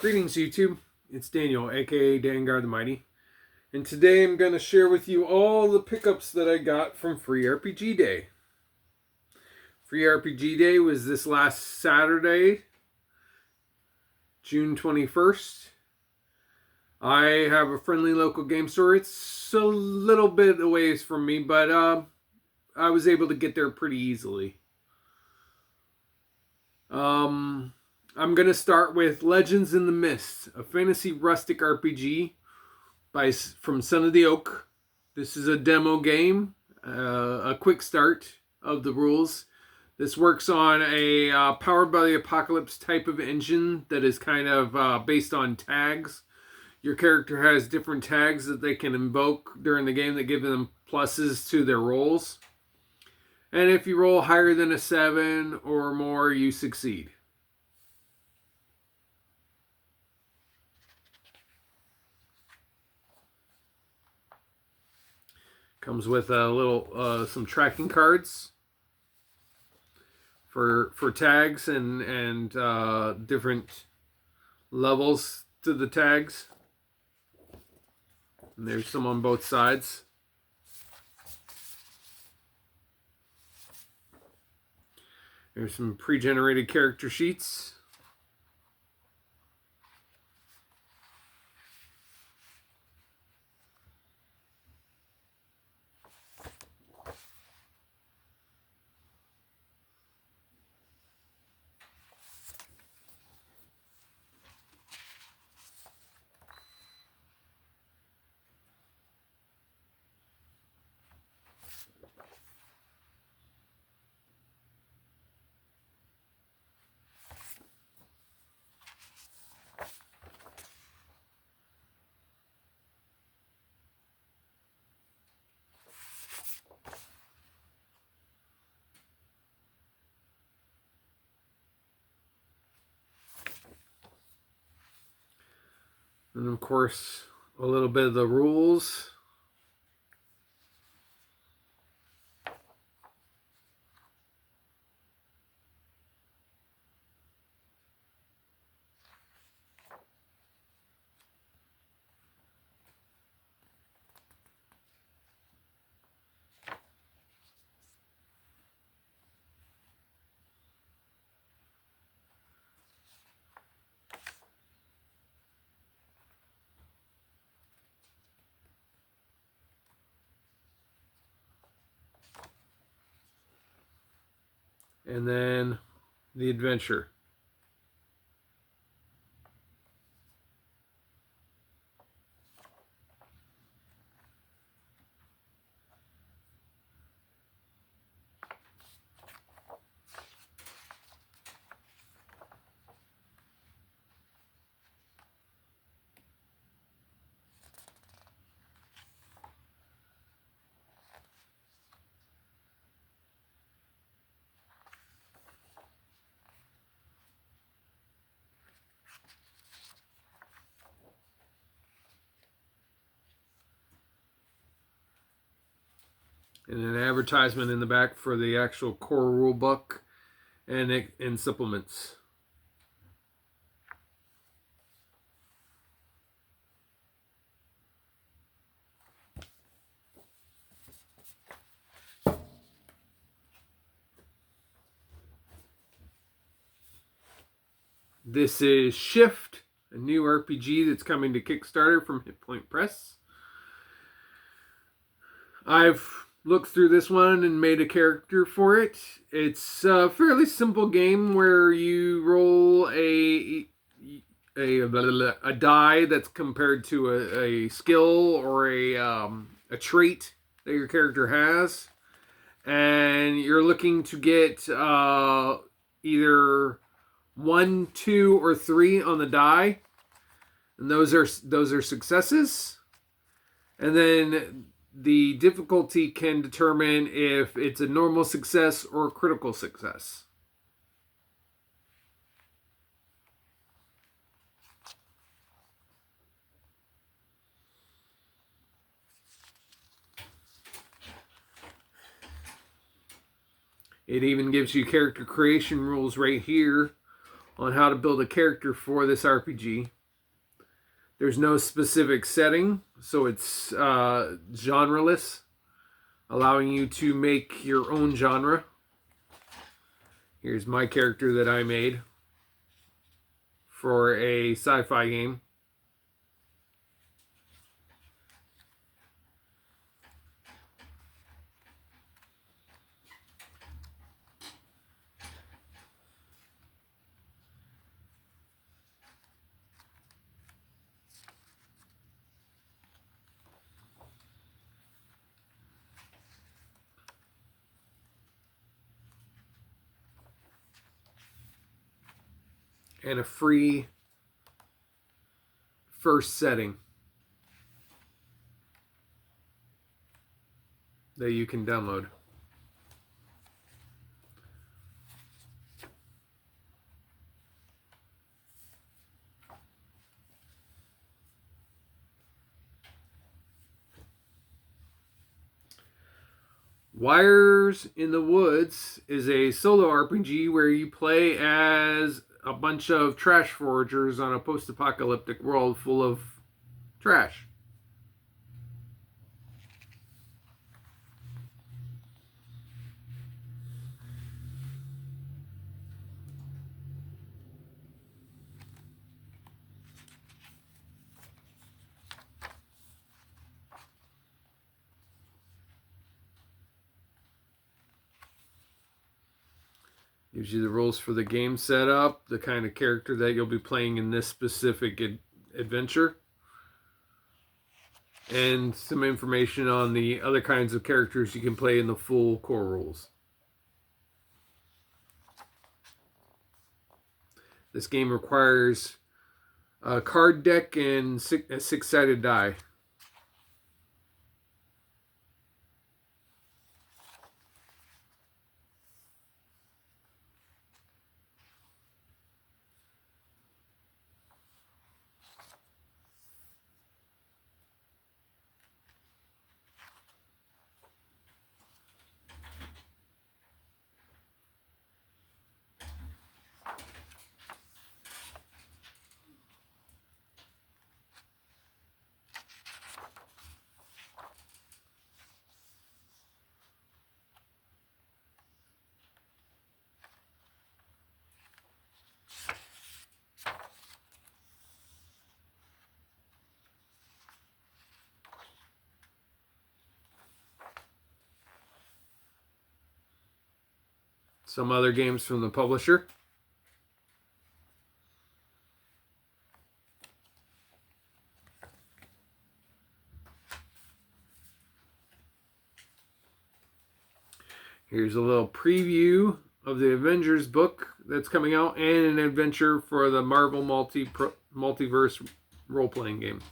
Greetings YouTube, it's Daniel aka Dangar the Mighty, and today I'm going to share with you all the pickups that I got from Free RPG Day. Free RPG Day was this last Saturday, June 21st. I have a friendly local game store. It's a little bit a ways from me, but I was able to get there pretty easily. I'm going to start with Legends in the Mist, a fantasy rustic RPG from Son of the Oak. This is a demo game, a quick start of the rules. This works on a Powered by the Apocalypse type of engine that is kind of based on tags. Your character has different tags that they can invoke during the game that give them pluses to their rolls. And if you roll higher than a 7 or more, you succeed. Comes with a little some tracking cards for tags and different levels to the tags. And there's some on both sides. There's some pre-generated character sheets. And of course, a little bit of the rules. And then the adventure. And an advertisement in the back for the actual core rule book and supplements. This is Shift, a new RPG that's coming to Kickstarter from Hit Point Press. I've looked through this one and made a character for it. It's a fairly simple game where you roll a die that's compared to a skill or a trait that your character has, and you're looking to get either 1, 2, or 3 on the die, and those are successes. And then the difficulty can determine if it's a normal success or a critical success. It even gives you character creation rules right here, on how to build a character for this RPG. There's no specific setting, so it's genreless, allowing you to make your own genre. Here's my character that I made for a sci-fi game. And a free first setting that you can download. Wires in the Woods is a solo RPG where you play as a bunch of trash foragers on a post-apocalyptic world full of trash. Gives you the rules for the game setup, the kind of character that you'll be playing in this specific adventure, and some information on the other kinds of characters you can play in the full core rules. This game requires a card deck and a six-sided die. Some other games from the publisher. Here's a little preview of the Avengers book that's coming out and an adventure for the Marvel Multiverse role-playing game.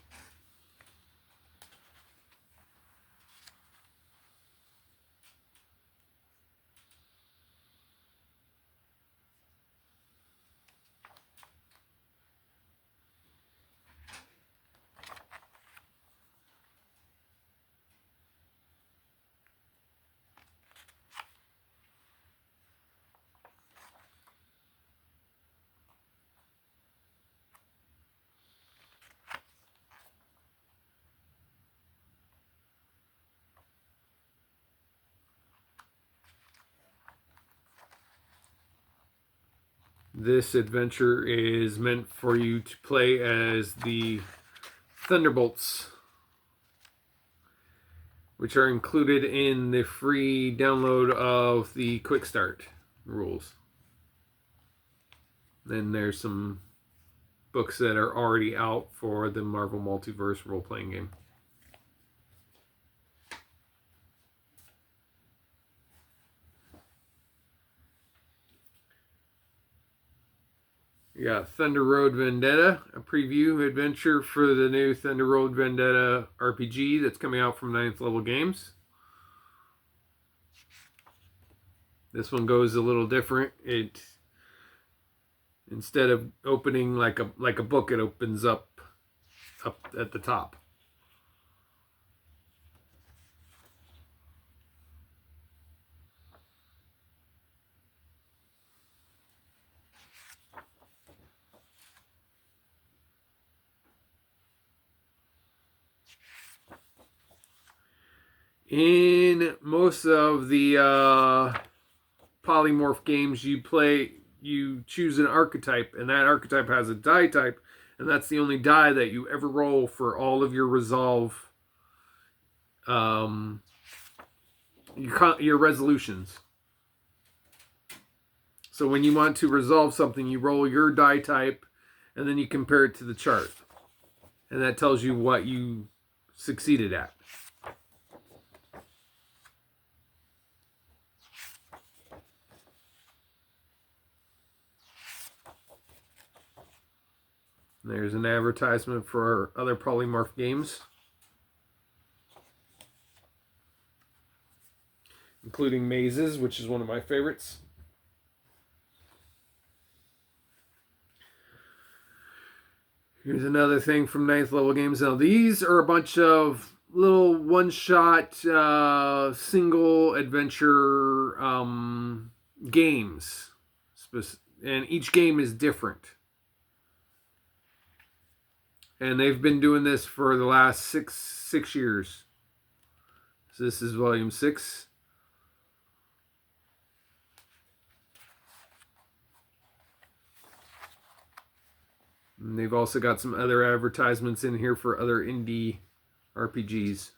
This adventure is meant for you to play as the Thunderbolts, which are included in the free download of the Quick Start rules. Then there's some books that are already out for the Marvel Multiverse role-playing game. You got Thunder Road Vendetta, a preview adventure for the new Thunder Road Vendetta RPG that's coming out from 9th Level Games. This one goes a little different. It, instead of opening like a book, it opens up at the top. In most of the polymorph games you choose an archetype, and that archetype has a die type, and that's the only die that you ever roll for all of your resolve, your resolutions. So when you want to resolve something, you roll your die type, and then you compare it to the chart, and that tells you what you succeeded at. There's an advertisement for other polymorph games, including Mazes, which is one of my favorites. Here's another thing from 9th level games. Now, these are a bunch of little one-shot, single adventure games. And each game is different. And they've been doing this for the last six years. So this is volume 6. And they've also got some other advertisements in here for other indie RPGs.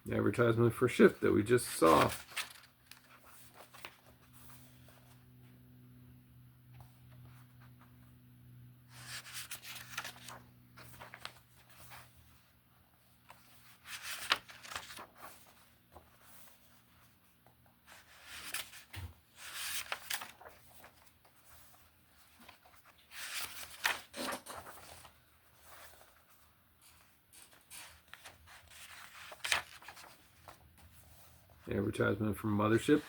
The advertisement for Shift that we just saw. The advertisement from Mothership.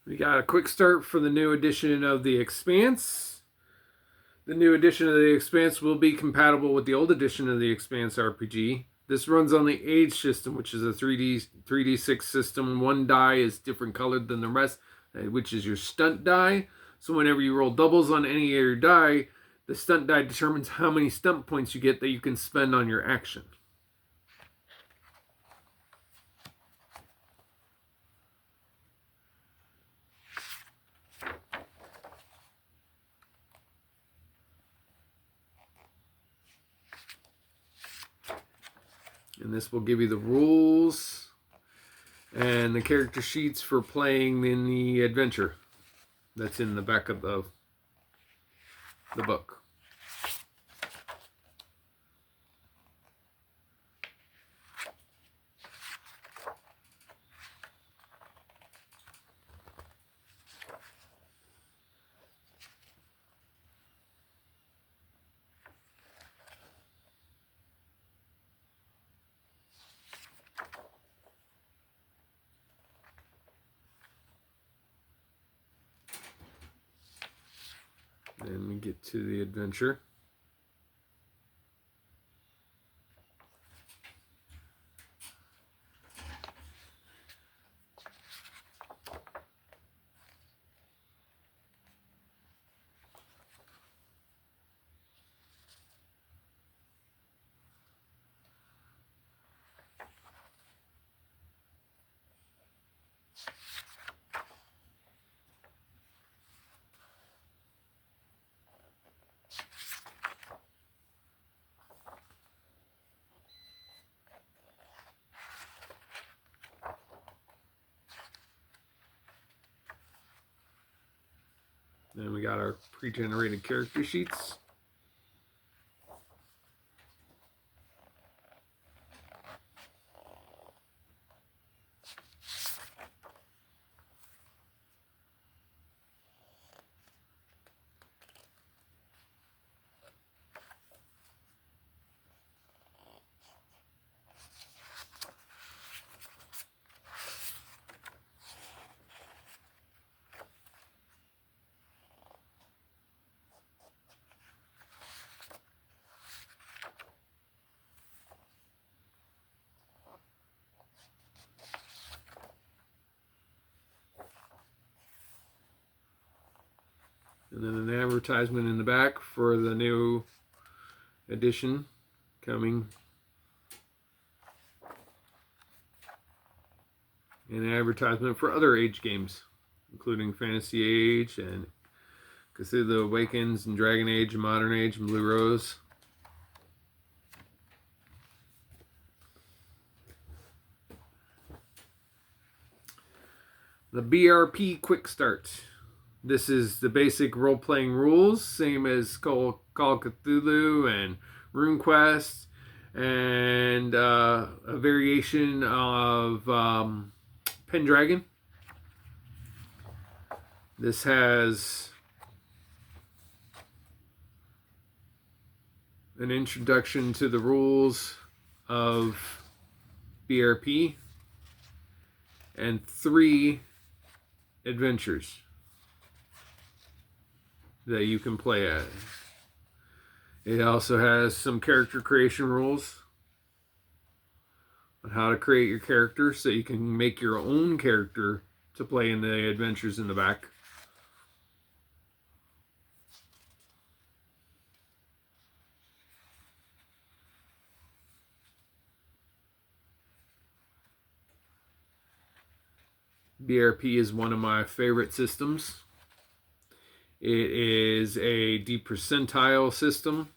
We got a quick start for the new edition of The Expanse. The new edition of The Expanse will be compatible with the old edition of The Expanse RPG. This runs on the Age system, which is a 3D6 system. One die is different colored than the rest, which is your stunt die. So whenever you roll doubles on any of your die, the stunt die determines how many stunt points you get that you can spend on your action. And this will give you the rules and the character sheets for playing in the adventure that's in the back of the book. Then we get to the adventure. Then we got our pre-generated character sheets. And then an advertisement in the back for the new edition coming. And an advertisement for other Age games, including Fantasy Age and Cthulhu Awakens and Dragon Age and Modern Age and Blue Rose. The BRP Quick Start. This is the basic role-playing rules, same as Call of Cthulhu and RuneQuest, and a variation of Pendragon. This has an introduction to the rules of BRP and 3 adventures that you can play at. It also has some character creation rules on how to create your character so you can make your own character to play in the adventures in the back. BRP is one of my favorite systems. It is a deep percentile system.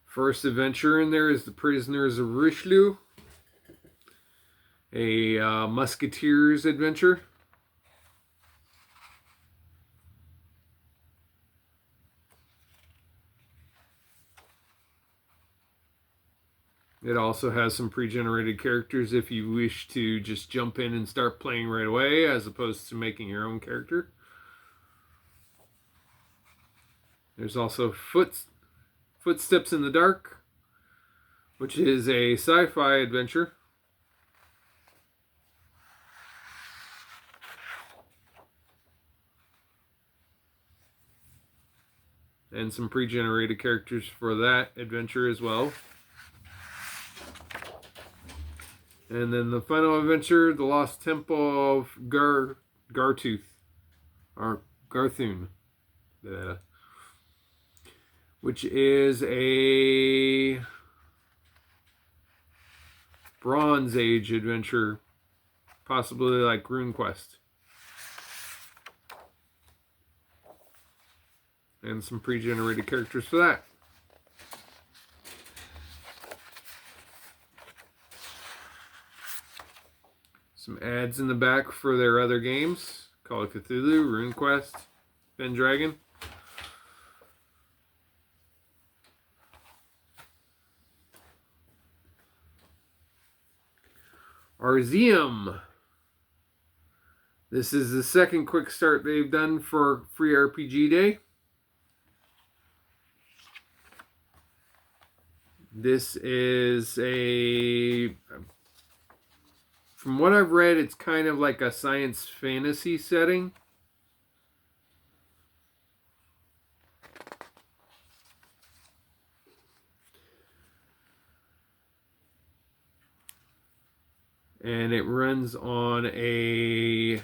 First adventure in there is The Prisoners of Richelieu, a musketeers adventure. It also has some pre-generated characters if you wish to just jump in and start playing right away, as opposed to making your own character. There's also Footsteps in the Dark, which is a sci-fi adventure. And some pre-generated characters for that adventure as well. And then the final adventure, The Lost Temple of Gartooth, or Garthune, which is a Bronze Age adventure, possibly like RuneQuest. And some pre-generated characters for that. Some ads in the back for their other games: Call of Cthulhu, RuneQuest, Pendragon. Arzeum. This is the second quick start they've done for FreeRPGDay. This is from what I've read, it's kind of like a science fantasy setting. And it runs on I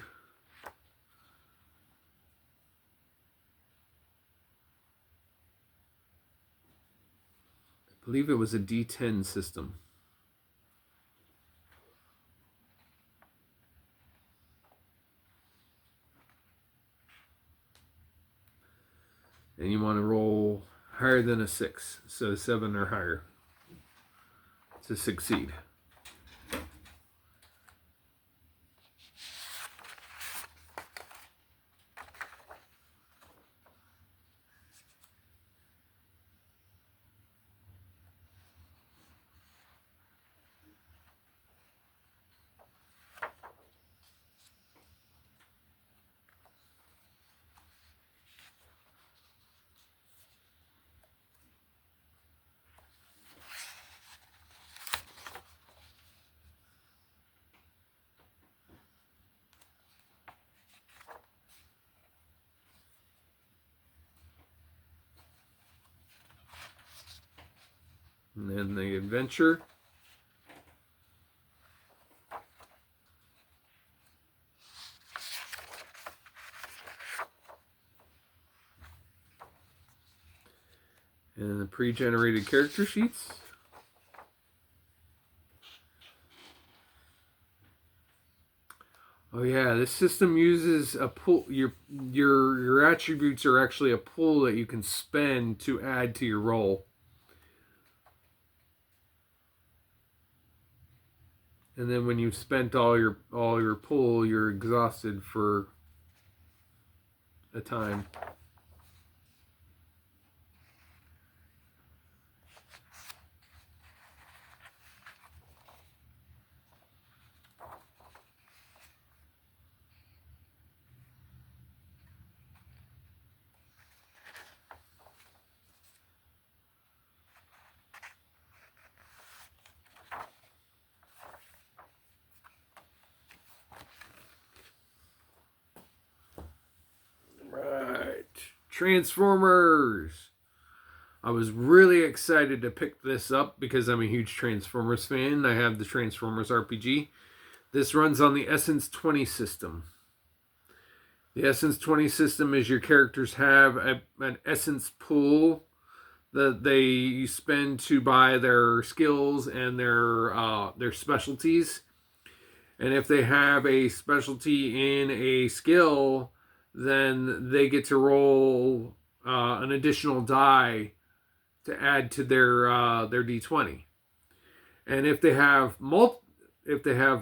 believe it was a D10 system. And you want to roll higher than a 6, so 7 or higher to succeed. And then the adventure. And the pre-generated character sheets. Oh yeah, this system uses a pool. Your attributes are actually a pool that you can spend to add to your roll. And then when you've spent all your pool, you're exhausted for a time. Transformers. I was really excited to pick this up because I'm a huge Transformers fan. I have the Transformers RPG. This runs on the Essence 20 system. The Essence 20 system is your characters have an Essence pool that they spend to buy their skills and their specialties. And if they have a specialty in a skill, then they get to roll an additional die to add to their D20. And if they have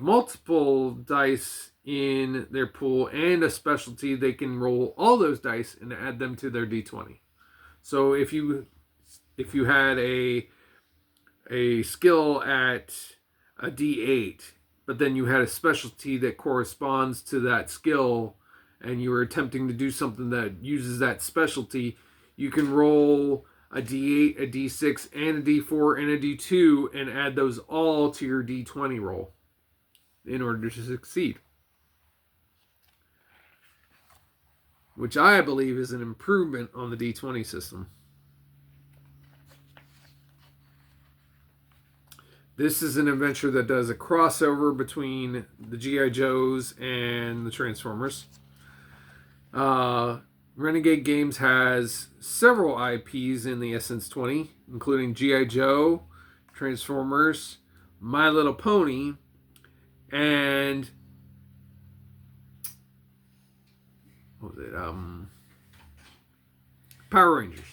multiple dice in their pool and a specialty, they can roll all those dice and add them to their D20. So if you had a skill at a D8, but then you had a specialty that corresponds to that skill, and you were attempting to do something that uses that specialty, you can roll a D8, a D6, and a D4, and a D2, and add those all to your D20 roll in order to succeed. Which I believe is an improvement on the D20 system. This is an adventure that does a crossover between the G.I. Joes and the Transformers. Renegade Games has several IPs in the SS20, including G.I. Joe, Transformers, My Little Pony, and what was it? Power Rangers.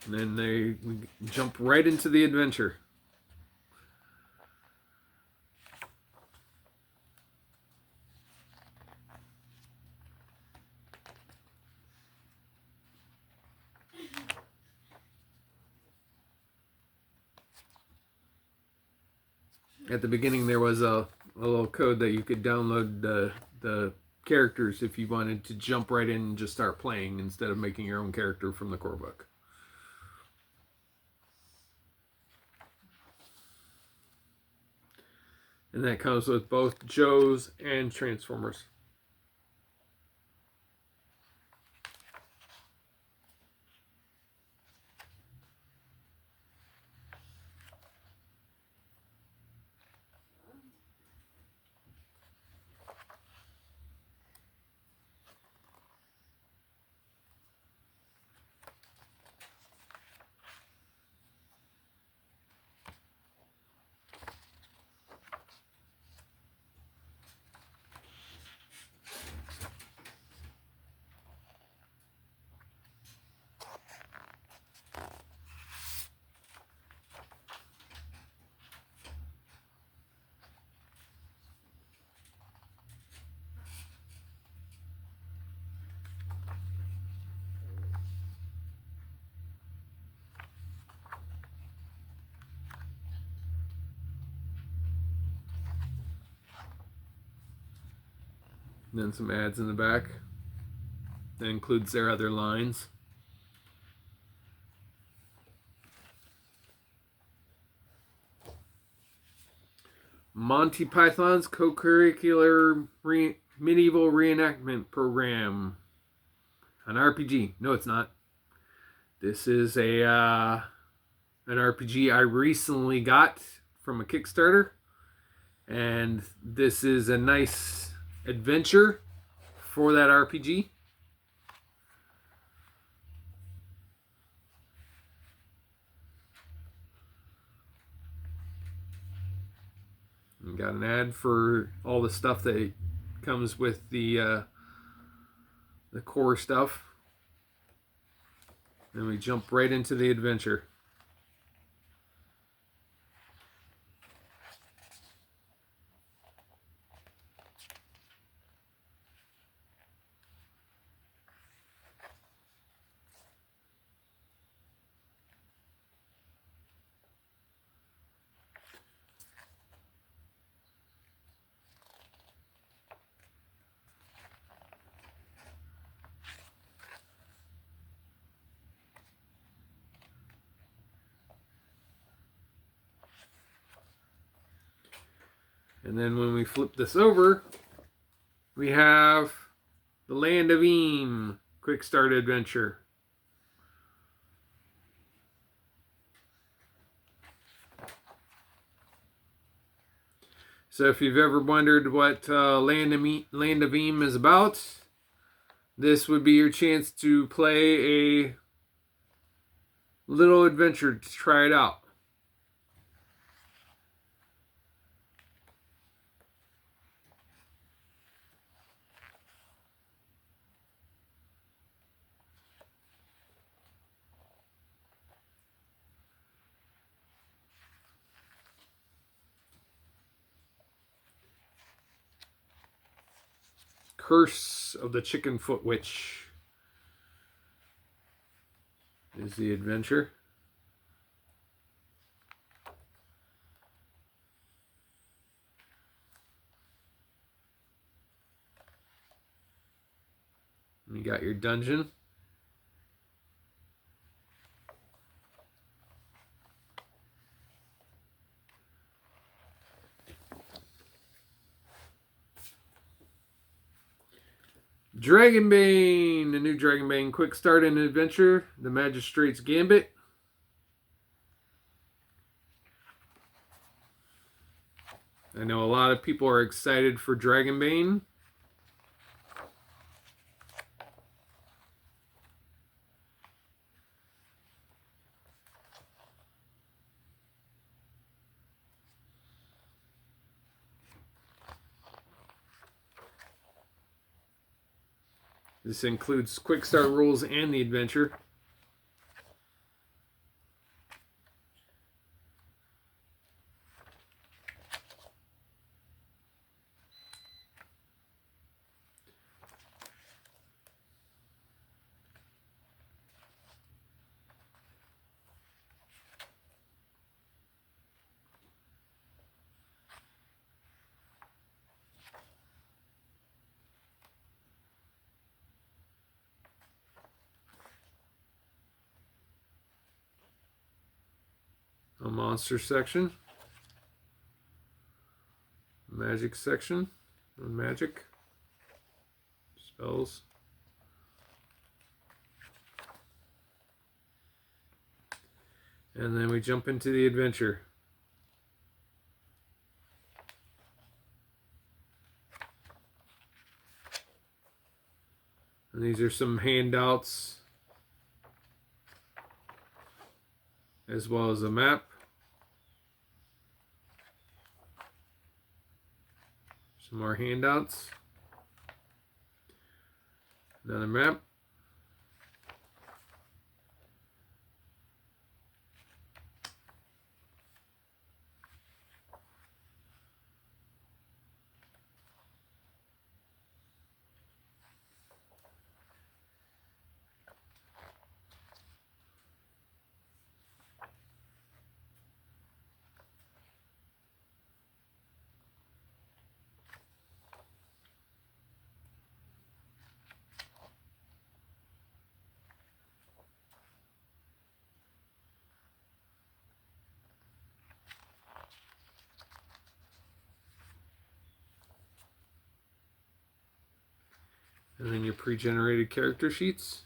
And then we jump right into the adventure. At the beginning, there was a little code that you could download the characters if you wanted to jump right in and just start playing instead of making your own character from the core book. And that comes with both Joes and Transformers. And then some ads in the back. That includes their other lines. Monty Python's co-curricular medieval reenactment program. An RPG. No, it's not. This is an RPG I recently got from a Kickstarter. And this is a nice adventure for that RPG. And got an ad for all the stuff that comes with the core stuff. And we jump right into the adventure. And then when we flip this over, we have the Land of Eam Quick Start Adventure. So if you've ever wondered what Land of Eam is about, this would be your chance to play a little adventure to try it out. Curse of the Chicken Foot Witch is the adventure. And you got your dungeon. Dragonbane, the new Dragonbane Quick Start and Adventure, the Magistrate's Gambit. I know a lot of people are excited for Dragonbane. This includes quick start rules and the adventure. A monster section, magic section, magic, spells, and then we jump into the adventure. And these are some handouts as well as a map. Some more handouts. Another map. And then your pre-generated character sheets.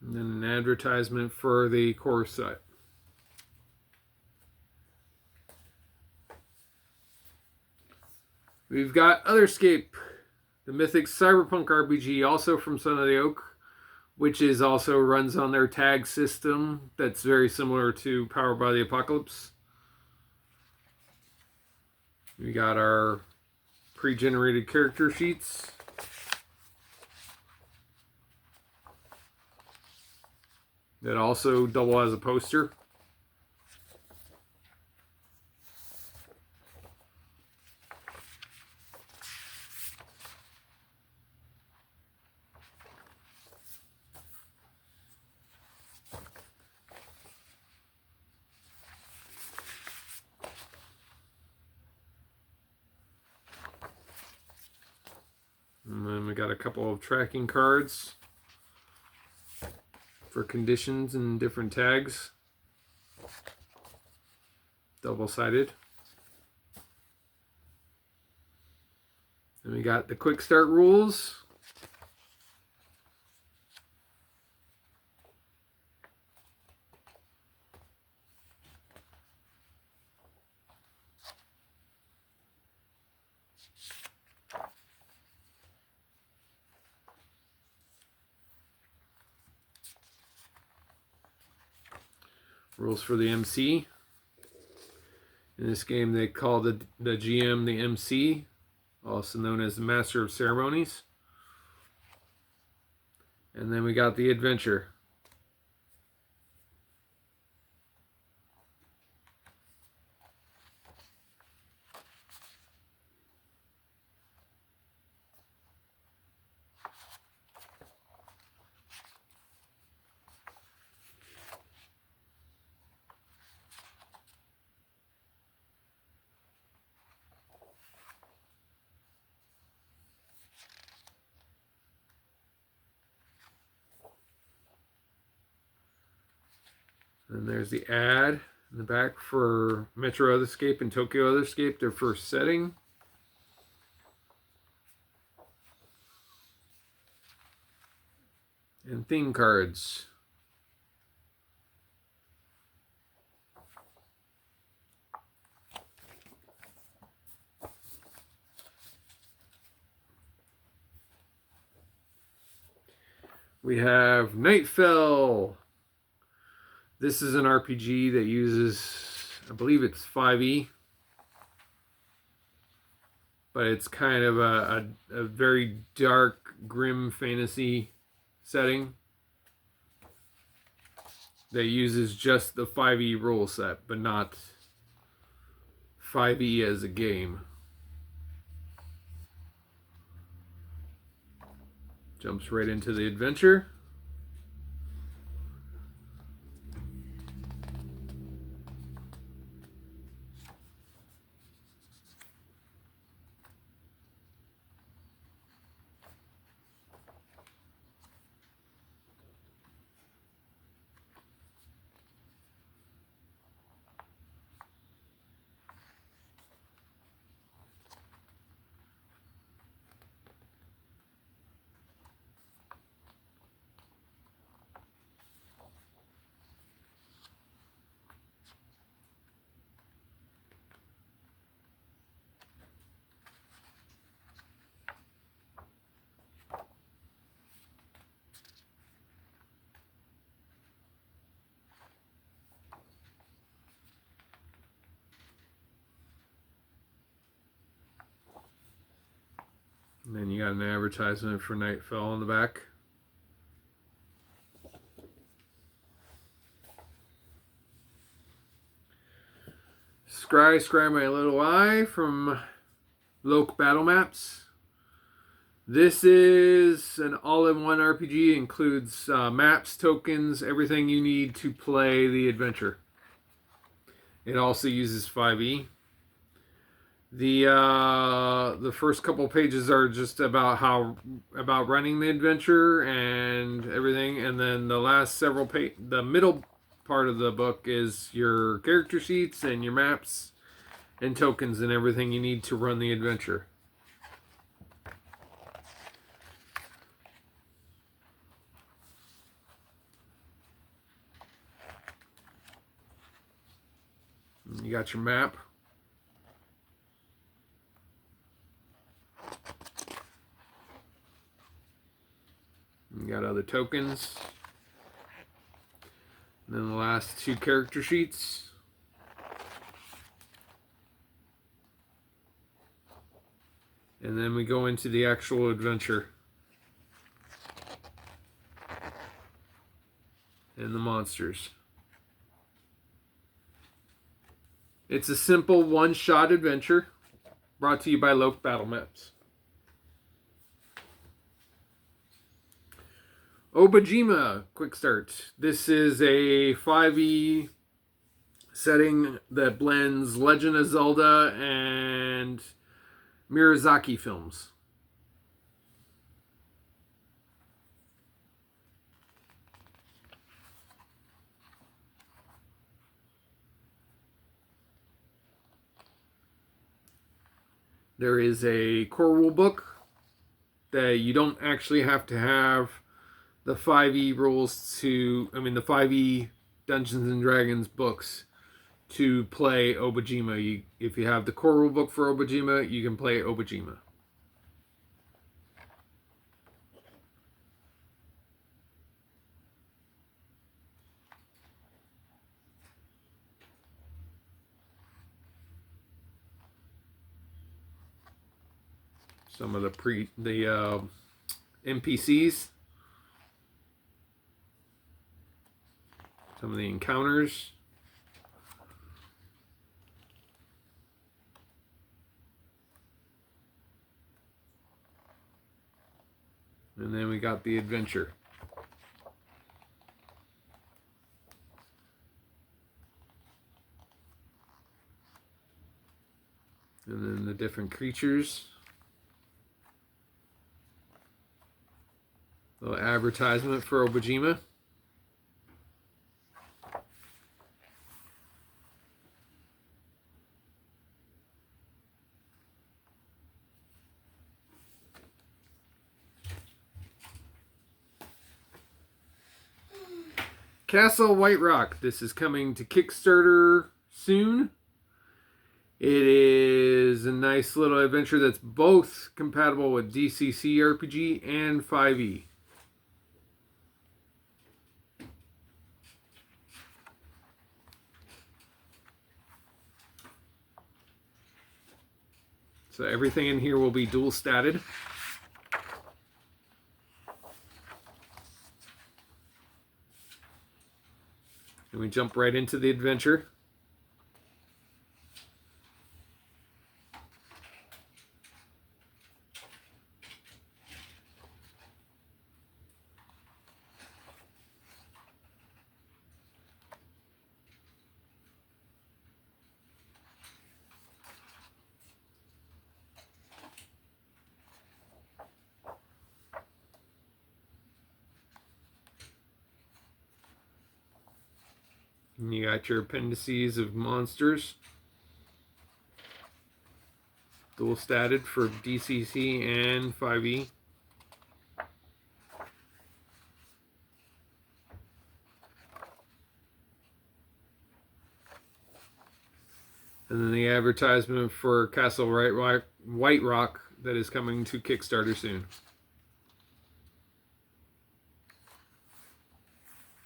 And then an advertisement for the core set. We've got Otherscape, the Mythic Cyberpunk RPG, also from Son of the Oak, which is also runs on their tag system that's very similar to Powered by the Apocalypse. We got our pre-generated character sheets. That also double as a poster. And then we got a couple of tracking cards for conditions and different tags. Double-sided. And we got the quick start rules. Rules for the MC. In this game, they call the GM the MC, also known as the Master of Ceremonies. And then we got the adventure. And there's the ad in the back for Metro Otherscape and Tokyo Otherscape, their first setting. And theme cards. We have Nightfell. This is an RPG that uses, I believe it's 5e. But it's kind of a very dark, grim fantasy setting that uses just the 5e rule set, but not 5e as a game. Jumps right into the adventure. And then you got an advertisement for Nightfell on the back. Scry My Little Eye from Loke Battle Maps. This is an all-in-one RPG. Includes maps, tokens, everything you need to play the adventure. It also uses 5e. The first couple pages are just about running the adventure and everything, and then the last several the middle part of the book is your character sheets and your maps and tokens and everything you need to run the adventure. You got your map. You got other tokens. And then the last two character sheets. And then we go into the actual adventure. And the monsters. It's a simple one-shot adventure brought to you by Loke Battle Maps. Obajima, quick start. This is a 5e setting that blends Legend of Zelda and Miyazaki films. There is a core rule book that you don't actually have to have the 5e rules the 5e Dungeons and Dragons books to play Obajima. If you have the core rule book for Obajima, you can play Obajima. some of the NPCs, some of the encounters. And then we got the adventure. And then the different creatures. Little advertisement for Obajima. Castle White Rock. This is coming to Kickstarter soon. It is a nice little adventure that's both compatible with DCC RPG and 5e. So everything in here will be dual statted. And we jump right into the adventure. And you got your appendices of monsters. Dual statted for DCC and 5e. And then the advertisement for Castle White Rock that is coming to Kickstarter soon.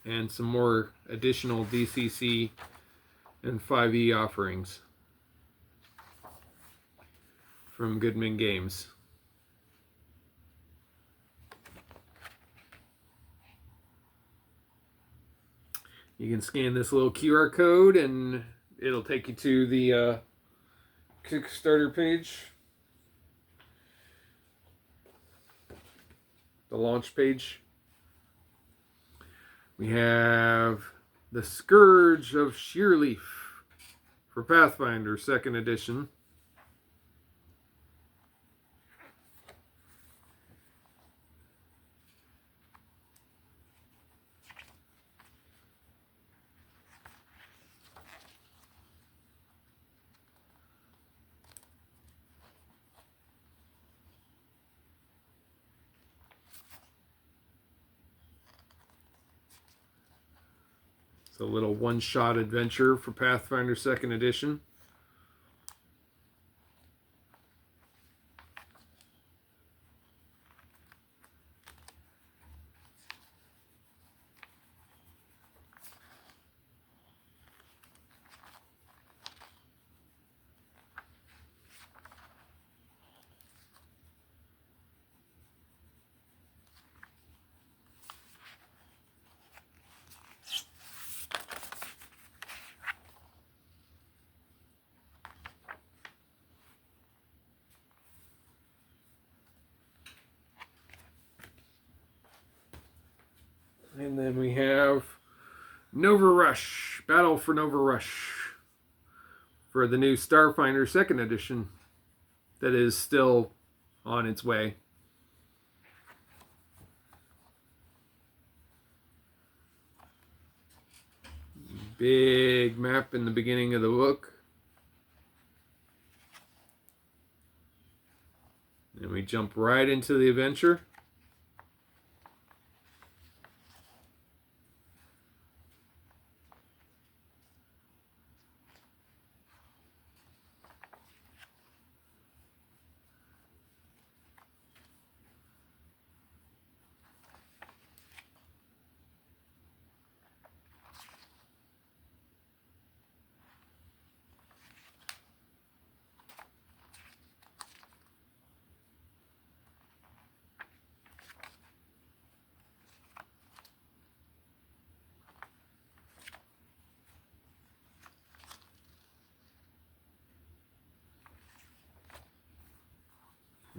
And some more additional DCC and 5e offerings from Goodman Games. You can scan this little QR code and it'll take you to the Kickstarter page, the launch page. We have the Scourge of Sheerleaf for Pathfinder 2nd edition. It's a little one-shot adventure for Pathfinder 2nd edition. And then we have Nova Rush, Battle for Nova Rush for the new Starfinder 2nd edition that is still on its way. Big map in the beginning of the book. And we jump right into the adventure.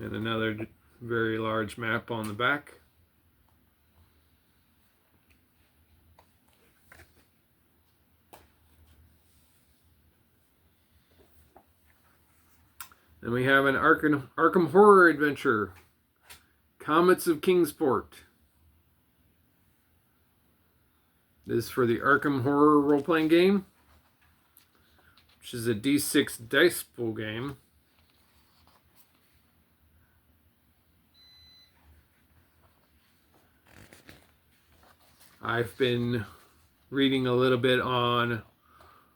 And another very large map on the back. Then we have an Arkham Horror Adventure, Comets of Kingsport. This is for the Arkham Horror role-playing game, which is a D6 dice pool game. I've been reading a little bit on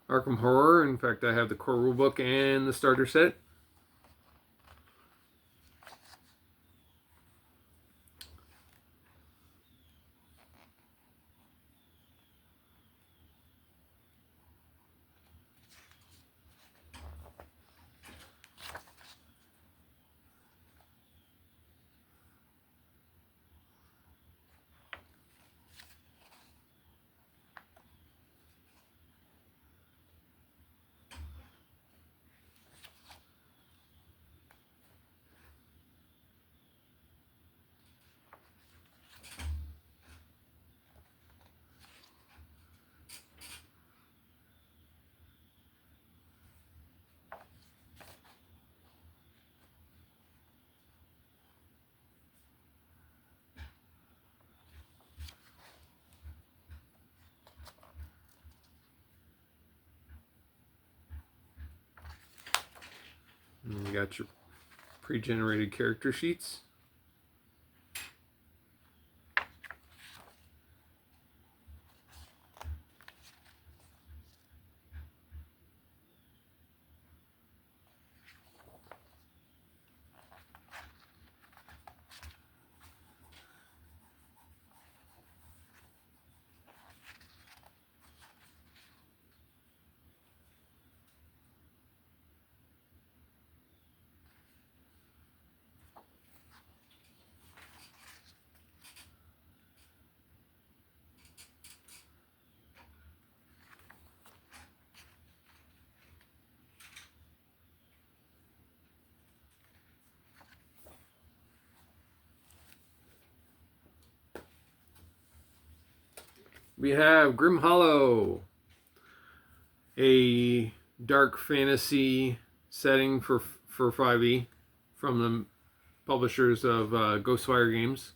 Arkham Horror. In fact, I have the core rulebook and the starter set. And you got your pre-generated character sheets. We have Grim Hollow, a dark fantasy setting for 5e from the publishers of Ghostfire Games.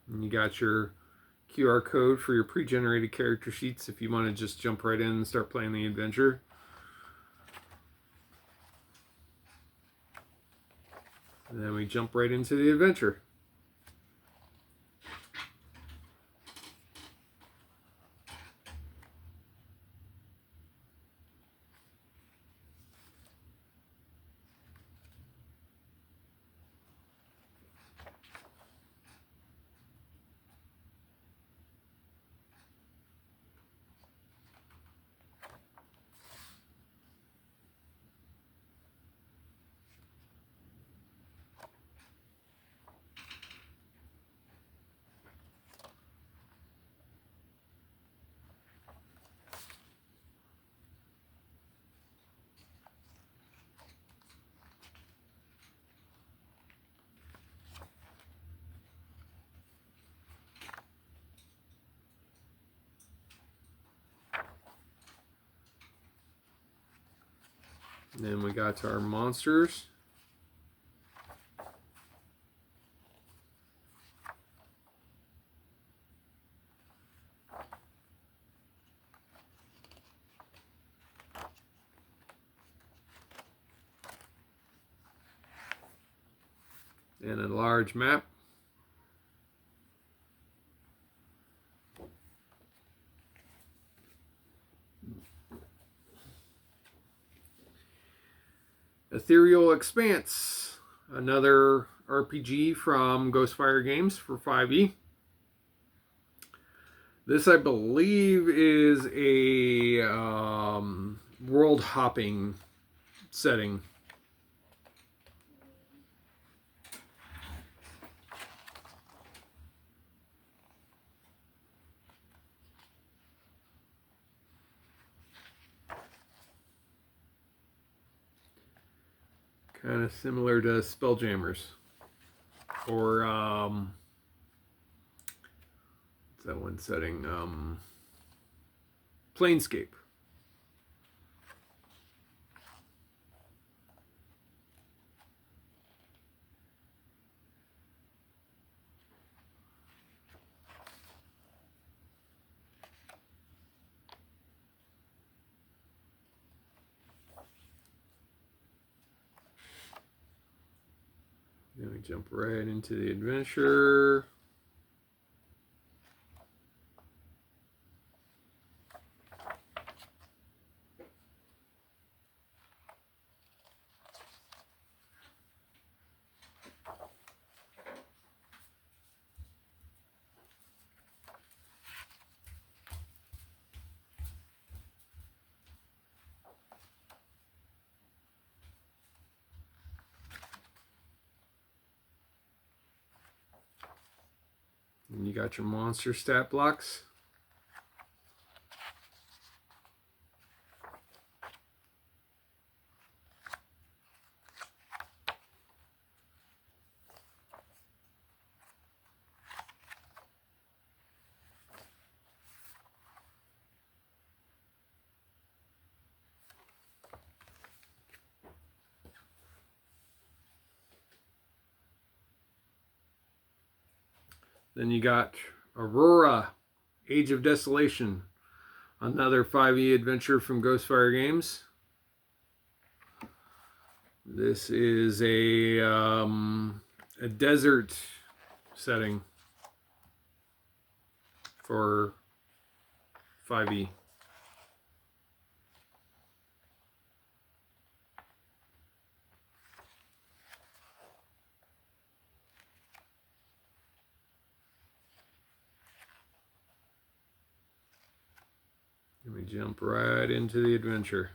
And you got your QR code for your pre-generated character sheets if you want to just jump right in and start playing the adventure. And then we jump right into the adventure. And then we got to our monsters. And a large map. Ethereal Expanse, another RPG from Ghostfire Games for 5e. This, I believe, is a world hopping setting. kind of similar to Spelljammers. Or, what's that one setting? Planescape. Then we jump right into the adventure. And you got your monster stat blocks. Then you got Aurora, Age of Desolation, another 5e adventure from Ghostfire Games. This is a desert setting for 5e. Let me jump right into the adventure.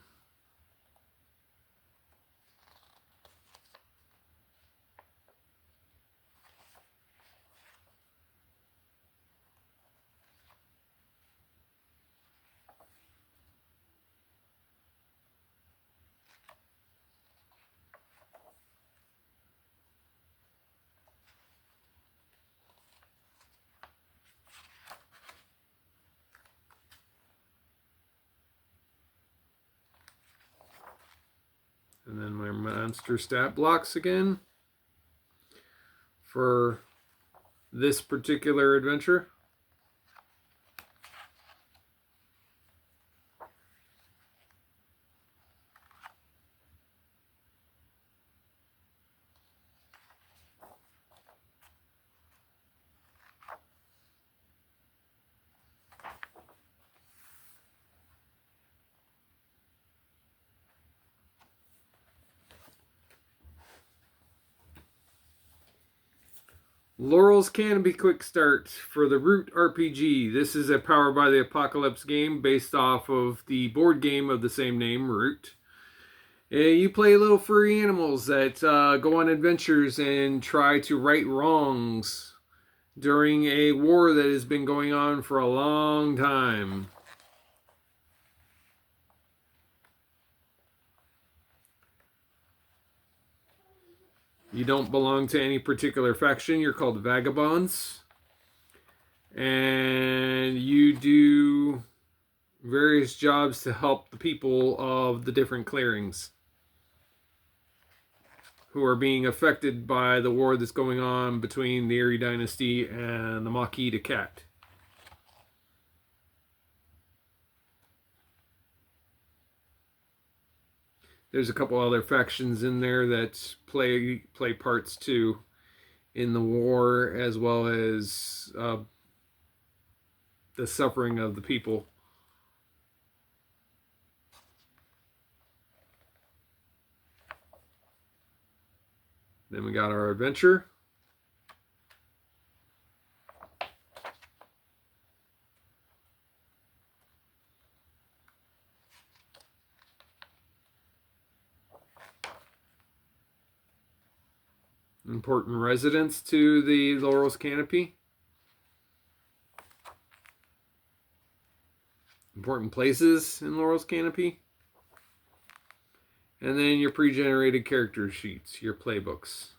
And then my monster stat blocks again for this particular adventure. Laurel's Canopy Quick Start for the Root RPG. This is a Powered by the Apocalypse game based off of the board game of the same name, Root. You play little furry animals that go on adventures and try to right wrongs during a war that has been going on for a long time. You don't belong to any particular faction. You're called vagabonds. And you do various jobs to help the people of the different clearings who are being affected by the war that's going on between the Eyrie Dynasty and the Maquis de Cat. There's a couple other factions in there that play parts too in the war, as well as the suffering of the people. Then we got our adventure. Important residents to the Laurel's Canopy. Important places in Laurel's Canopy. And then your pre-generated character sheets, your playbooks.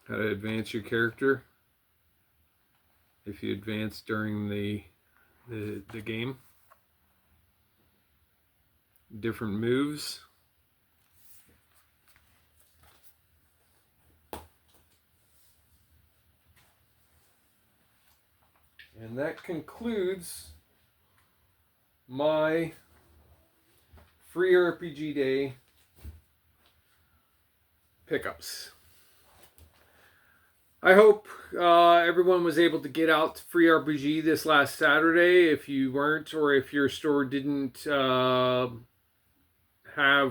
How to advance your character if you advance during the game. Different moves. And that concludes my FreeRPGDay Pickups. I hope everyone was able to get out to FreeRPG this last Saturday. If you weren't, or if your store didn't have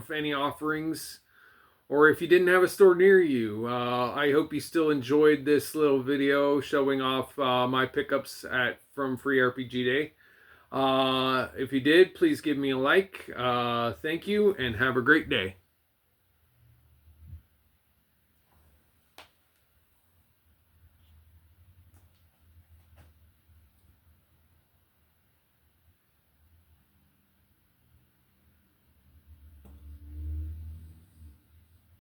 any offerings, or if you didn't have a store near you, I hope you still enjoyed this little video showing off my pickups from FreeRPGDay. If you did, please give me a like. Thank you, and have a great day.